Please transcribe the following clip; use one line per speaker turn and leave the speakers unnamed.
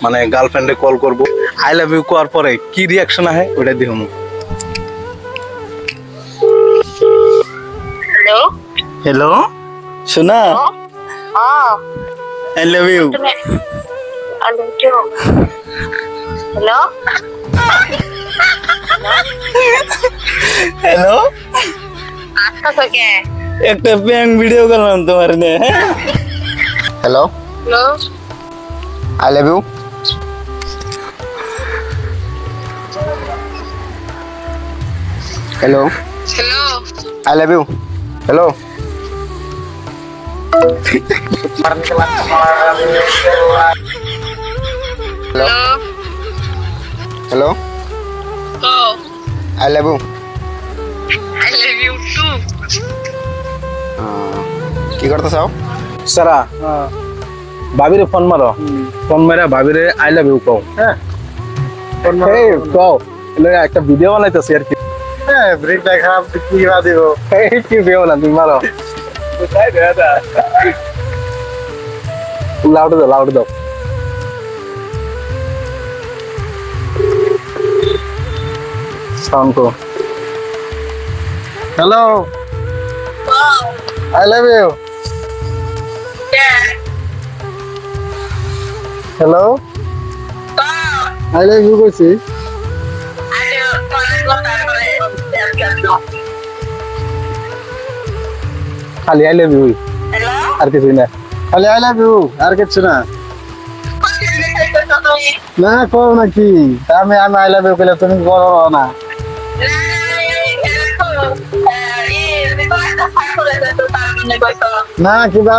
মানে গার্লফ্রেন্ডে কল করব আই লাভ ইউ করার পরে কি রিঅ্যাকশন আহে ওটা দেখুন।
হ্যালো
হ্যালো শোনা I love you.
Hello
hello
আচ্ছা তোকে
একটা প্র্যাঙ্ক ভিডিও করলাম তোমার নে। Hello
hello
I love you. Hello
hello
I love you. Hello
hello
hello
ও
I love you.
I love you too
কি করতে চাও? সারা ভাবিরে ফোন মারো, ফোন মেরে ভাবিরে আই লাভ ইউ কও। হ্যাঁ এই কও এলে একটা ভিডিও বানাইতেছি আর কি। হ্যাঁ ব্রেক দেখা কি বা দিব এই কি ভিডিও না তুমি মারো। কোথায় দাদা লাউড দাও লাউড দাও। Sound co. Hello I love you. Hello? I love you কইছি। খালি I love you আর কিছু না। খালি I love you আর কিছু না। না কও নাকি আমি I love you কইলে তুমি বলো না। না কিবা